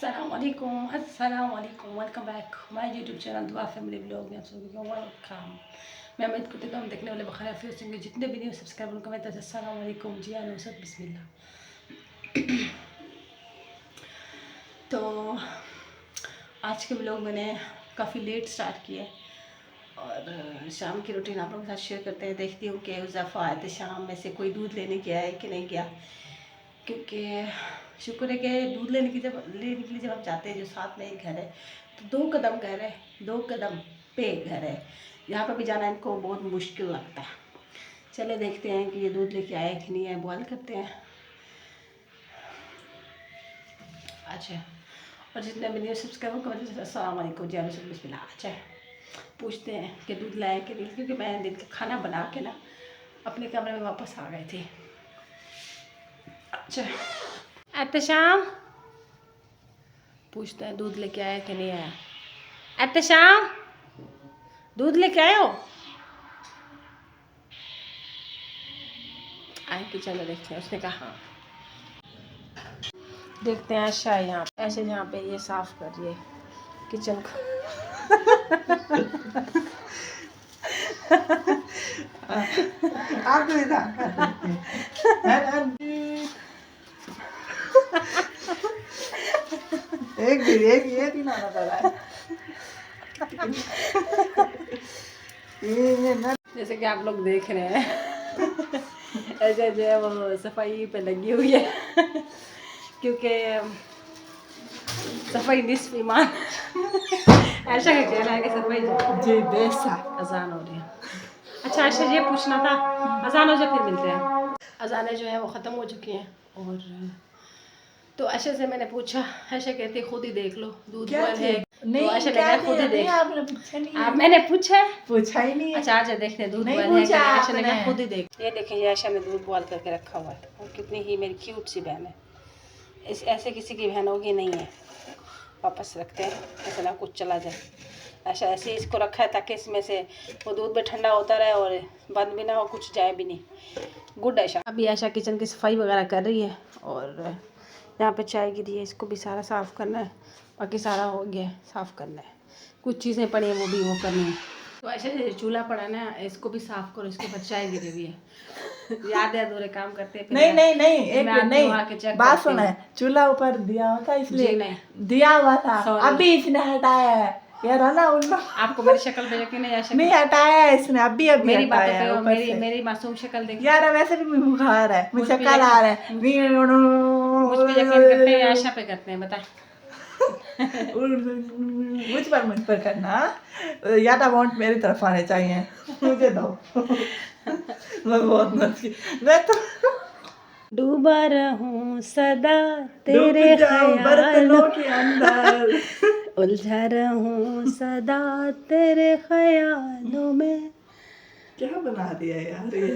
अस्सलाम वालेकुम welcome back my YouTube channel दुआ फैमिली ब्लॉग में आप सभी को वेलकम। मैं उम्मीद करती हूँ हम देखने वाले बखैर आफियत होंगे। जितने भी न्यू सब्सक्राइबर उनको मैं अस्सलाम वालेकुम जी अनुसत बिस्मिल्लाह। तो आज के ब्लॉग मैंने काफ़ी लेट स्टार्ट किया और शाम की रूटीन आप लोगों के साथ शेयर करते हैं। देखती हूँ कि उस दफ़ा आए थे शाम में से कोई दूध लेने गया है कि नहीं गया, क्योंकि शुक्र है कि दूध लेने के लिए जब हम जाते हैं जो साथ में एक घर है तो 2 कदम घर है, 2 कदम पे घर है। यहाँ पर भी जाना इनको बहुत मुश्किल लगता है। चले देखते हैं कि ये दूध लेके आए कि नहीं है, बॉयल करते हैं। अच्छा, और जितने भी न्यू सब्सक्राइबर को अस्सलाम वालेकुम जी बिस्मिल्लाह। अच्छा, पूछते हैं कि दूध लाए कि नहीं, क्योंकि मैं दिन का खाना बना के ना अपने कमरे में वापस आ गई थी। अच्छा एहतशाम पूछते हैं दूध लेके आया कि नहीं आया। एहतशाम दूध लेके आए हो? आए किचन में देखते हैं। उसने कहा हाँ। देखते हैं आशा यहाँ ऐसे जहाँ पे ये साफ कर रही है किचन को। आप एक ये भी ना पड़ा है। जैसे कि आप लोग देख रहे हैं ऐसे जो है वो सफाई पे लगी हुई है क्योंकि सफाई निस्फ ईमान। ऐसा का कहना है कि सफाई जी बेसा अजान हो रही है। अच्छा आशा ये पूछना था, अजान हो जाए फिर मिलते हैं। अजानें जो है वो ख़त्म हो चुकी हैं और तो आशा से मैंने पूछा, आशा कहती खुद ही देख लो दूध बॉयल है। नहीं, तो आशा ने खुद ही देख। आपने पूछा नहीं है। मैंने पूछा ही नहीं है। अच्छा आज देखते हैं दूध बॉयल है कि आशा ने कहा खुद ही देख। ये देखें, ये आशा ने दूध बॉयल करके रखा हुआ है और कितनी ही मेरी क्यूट सी बहन है। इस ऐसे किसी की बहन होगी नहीं है। वापस रखते हैं ऐसा ना कुछ चला जाए। ऐसा ऐसे इसको रखा है ताकि इसमें से वो दूध भी ठंडा होता रहे और बंद भी ना हो, कुछ जाए भी नहीं। गुड आशा। अभी आशा किचन की सफाई वगैरह कर रही है और यहाँ पे चाय गिरी है, इसको भी सारा साफ़ करना है। बाकी सारा हो गया है, साफ़ करना है। कुछ चीज़ें पड़ी हैं वो भी वो करनी है। तो ऐसे चूल्हा पड़ा ना, इसको भी साफ़ करो, इसके ऊपर चाय गिरी हुई है। याद है अधूरे काम करते हैं। नहीं बात सुना है, चूल्हा ऊपर दिया हुआ था इसलिए नहीं दिया हुआ था, अभी इसने हटाया है यार है ना। आपको मेरी शक्ल पे यकीन नहीं हटाया है इसने, अभी मेरी बातों पे मेरी मासूम शक्ल देखिए यार। वैसे भी मुझे बुखार है, मुझे शक्ल आ रहा है। मुझ पे यकीन करते हैं आशा पे करते हैं? बता मुझ पर करना याद अमाउंट मेरी तरफ आने चाहिए, मुझे दो। मैं बहुत मैं तो डूबा रहूं सदा तेरे ख्यालों के अंदर, उलझा रहूं सदा तेरे ख्यालों में। क्या बना दिया यार ये।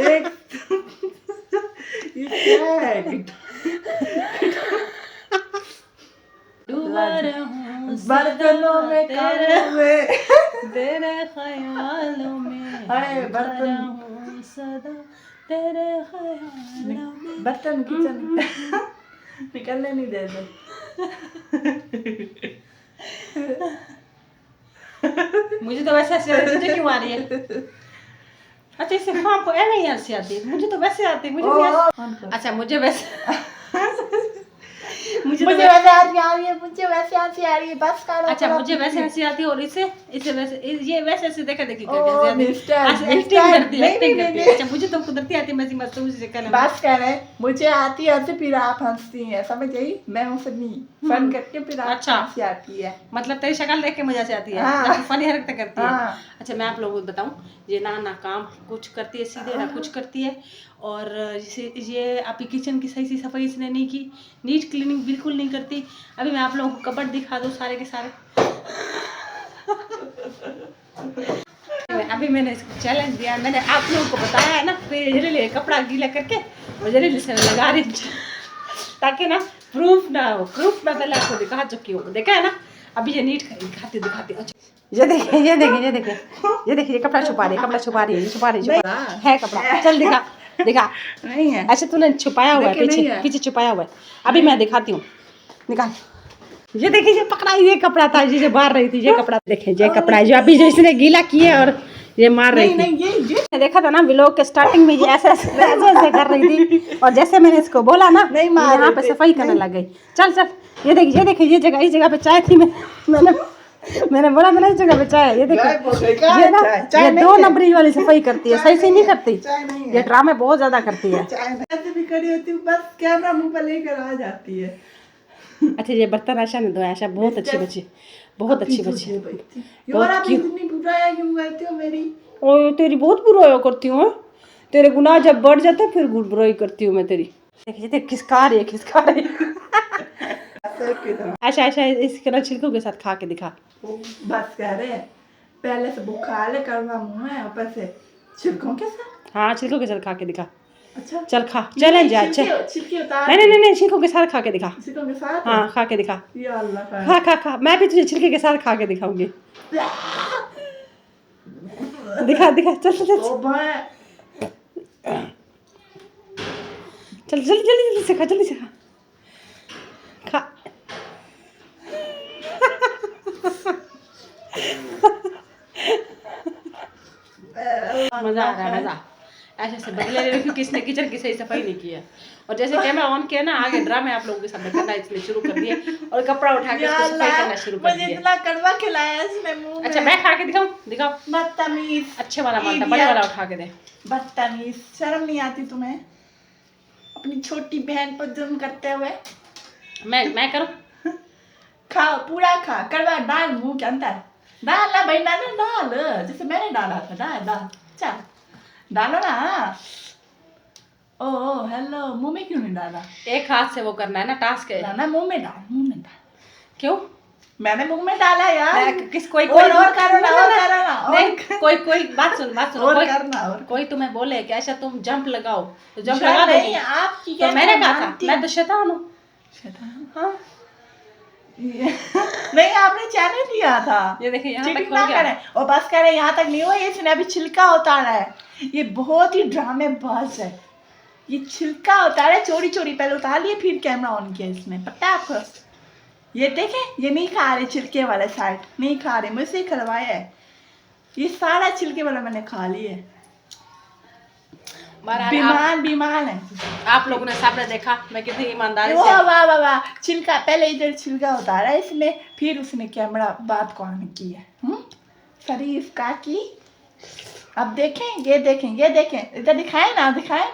एक ये क्या है? डूबा रहूं बर्तनों में तेरे ख्यालों में, बर्तन सदा तेरे ख्यालों में। बर्तन किचन निकलने नहीं दे दे। मुझे तो वैसे हंसी तुझे क्यों आ रही है? अच्छा इससे आपको ऐसे ही हंसी आती है? मुझे तो वैसे आती है। अच्छा मुझे वैसे मुझे वैसे हंसी आ रही है, मुझे वैसे हंसी आ रही है। बस करो। अच्छा मुझे वैसे हंसी आती है और इसे वैसे ये वैसे ऐसे देखा देखी करके एक्टिंग करती है। अच्छा मुझे तो कुदरती आती है, मैं मासूम सी शक्ल है। बस कर रहे मुझे आती है हंसी, फिर आप हंसती हैं, समझ गई? मैं हूं फनी फन करके फिर अच्छा हंसी आती है। मतलब तेरी शक्ल देख के मजा से आती है। फनी हरकतें करती है। अच्छा मैं आप लोगों को बताऊं, ये ना काम कुछ करती है सीधे, ना कुछ करती है। और ये आपकी किचन की सही सफाई इसने नहीं की, नीट क्लीनिंग बिल्कुल नहीं करती। अभी मैं आप लोगों को कपबोर्ड दिखा दूँ सारे के सारे। अभी मैंने इसको चैलेंज दिया, मैंने आप लोगों को बताया है ना, फिर जल्दी कपड़ा गीला करके और जल्दी से लगा रही ताकि ना प्रूफ ना हो। प्रूफ मैं पहले आपको दिखा चुकी हूँ, देखा है ना। अभी ये नीट दिखाती। अच्छा ये देखिए ये कपड़ा छुपा रही है, है कपड़ा। चल दिखा नहीं है। अच्छा तूने छुपाया हुआ है, पीछे छुपाया हुआ है। अभी मैं दिखाती हूँ। निकाल। ये देखिए ये पकड़ा, ये कपड़ा था जिसे मार रही थी, ये कपड़ा देखिए, ये कपड़ा है जो अभी जो इसने गीला किया और ये मार रही थी। नहीं मैंने देखा था ना व्लॉग के स्टार्टिंग में, ये ऐसे ऐसे कर रही थी और जैसे मैंने इसको बोला ना नहीं मार यहाँ रही पे थी, सफाई करने लग गई। चल चल, ये देखिए ये जगह, इस जगह पे चाय थी, मैंने बोला मैंने इस जगह पे चाय, ये देखिए ये ना ये 2 नंबरी वाली सफाई करती है, सही से नहीं करती, ये ड्रामे बहुत ज्यादा करती है। ऐसे भी खड़ी होती हूँ, बस कैमरा मुंह पर लेकर आ जाती है। अच्छा ये बर्तन आशा ने धोया, आशा बहुत अच्छी बची, बहुत अच्छी बची। और आप इतनी बुराई क्यों करती हो मेरी? ओ तेरी बहुत बुराई करती हूँ, तेरे गुनाह जब बढ़ जाते फिर बुराई करती हूँ मैं तेरी। देखिए देख खिसका रही है आशा आशा इसके ना छिलकों के साथ खा के दिखा। बस कह रहे हैं, पहले से बुखार है, कड़वा मुंह है, ऊपर से छिलकों के साथ। हाँ छिलकों के साथ खा के दिखा। अच्छा चल खा, चैलेंज है। अच्छा छिलके उतार, नहीं छिलकों के साथ खा के दिखा। छिलकों के साथ? हाँ खा के दिखा, या अल्लाह, खा मैं भी तुझे छिलके के साथ खा के दिखाऊंगी। दिखा चल जल्दी से खा, जल्दी से खा। मजा आ रहा है, मजा ऐसे बदले ले रही, क्योंकि इसने किचन की सही सफाई नहीं की है और जैसे कैमरा ऑन किया ना आगे ड्रामे आप लोगों के सामने करना इसने शुरू कर दिया और कपड़ा उठा के इसको सफाई करना शुरू कर दिया। इतना कड़वा खिलाया इसने मुंह में। अच्छा मैं खा के दिखाऊं? बदतमीज, अच्छे वाला मालता, बड़े वाला उठा के दे। बदतमीज, शर्म नहीं आती तुम्हें अपनी छोटी बहन पर जुल्म करते हुए? मैं करूं? खा, पूरा खा, कड़वा डाल मुंह के अंदर, डाल ना भाई, डाल जैसे मैंने डाला था, डाल चल डालो ना। ओ हेलो, मुंह में क्यों नहीं डाला? एक हाथ से वो करना है ना, टास्क है ना, मुंह में डाल। क्यों? मैंने मुंह में डाला यार। किस कोई और करो ना, नहीं कोई बात सुन और करना, और कोई तुम्हें बोले कि ऐसा तुम जंप लगाओ तो जंप शायद लगा दोगी? नहीं, आपकी तो मैंने कहा था मैं तो शैतान हूँ। हाँ नहीं, आपने चैनल दिया था। ये देखिए यहाँ तक चीटिंग हो ना गया। करें, और बस करें, यहाँ तक नहीं हुआ, इसने अभी छिलका उतारा है। ये बहुत ही ड्रामेबाज है, ये छिलका उतारा, चोरी पहले उतार लिए फिर कैमरा ऑन किया इसने, पता है आपको? ये देखें, ये नहीं खा रहे छिलके वाले साइड, नहीं खा रहे, मुझसे ही खिलवाया है। ये सारा छिलके वाला मैंने खा लिया है। बीमार है। आप लोगों ने सामने देखा मैं कितनी ईमानदारी से, से वाह छिलका, पहले इधर छिलका उतारा इसने, फिर उसने कैमरा बात को ऑन किया। शरीफ काकी, अब देखें, ये देखें इधर, दिखाए ना आप, दिखाए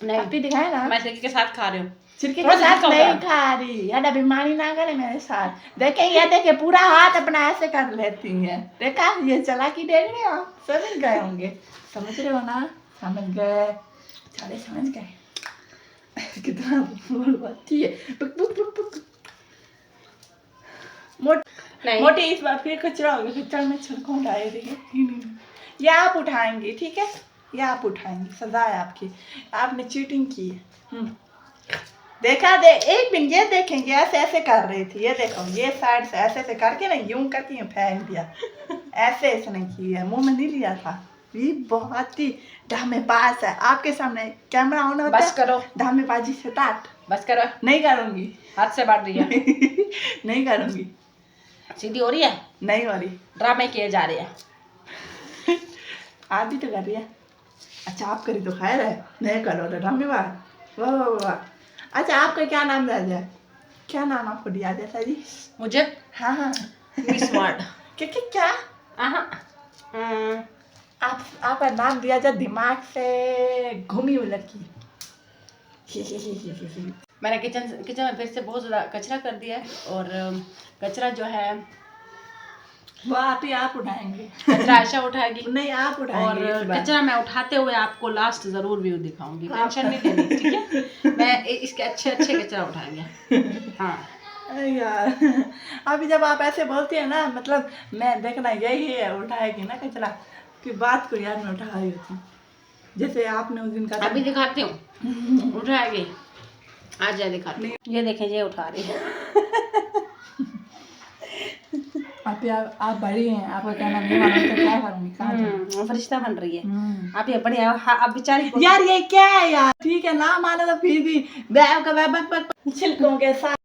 नहीं, आप ही दिखाए ना। मैं छिलके के साथ खा रही हूँ, छिलके के साथ नहीं खा रही यार, बीमारी ना करे मेरे साथ। देखें, ये देखें, पूरा हाथ अपना ऐसे कर लेती है, देखा? ये चालाकी देख रहे हो, समझ गए होंगे, समझ रहे हो ना? समझ गए, सारे समझ गए। कितना बोलती है, मोटी इस बार फिर कचरा होगा, कचरा में छिलकों डाले देंगे। ये आप उठाएंगे, ठीक है, ये आप उठाएंगे, सजा है आपकी, आपने चीटिंग की है। देखा एक मिनट, ये देखेंगे, ऐसे कर रही थी, ये देखो, ये साइड से ऐसे करके ना, यूं करके फेंक दिया, ऐसे इसने किया, मुंह में नहीं लिया था। ये बहुत ही ड्रामेबाज है, आपके सामने कैमरा ऑन होता है। बस करो, ड्रामेबाजी स्टार्ट। बस करो। नहीं करूंगी, हाथ से बांट रही है। नहीं करूंगी। सीधी हो रही है? नहीं हो रही, ड्रामे किए जा रहे हैं। आप भी तो कर रही है। अच्छा आप करी तो खैर है, नहीं करो तो ड्रामेबाज, वाह। अच्छा आपका क्या नाम दिया जाए? क्या नाम आपको दिया जाता जी? मुझे? हाँ मिस वर्ल्ड। क्या? आपका नाम दिया जाए दिमाग से घूमी हुई लड़की। मैंने किचन में फिर से बहुत ज़्यादा कचरा कर दिया है और कचरा जो है वो आप उठाएंगे। कचरा आयशा उठाएगी। नहीं, आप उठाएंगे। और कचरा मैं उठाते हुए आपको लास्ट जरूर व्यू दिखाऊंगी, टेंशन नहीं लेनी, ठीक है? मैं इसके अच्छे कचरा उठाएंगे। हाँ यार, अभी जब आप ऐसे बोलती है ना, मतलब मैं देखना यही है, उठाएगी ना कचरा की बात को यार, मैं उठा रही होती, जैसे आपने उस दिन का। अभी दिखाती हूँ, उठाएगी, आज दिखाती हूँ। ये देखें, ये उठा रही है। आप बड़ी हैं, आपका कहना नहीं मानो तो क्या करूंगी, कहाँ जाऊं? फरिश्ता बन रही है आप, ये बढ़िया आप बेचारी यार ये क्या है यार, ठीक है ना मानो तो फिर भी बैग का बैग छिलकों के साथ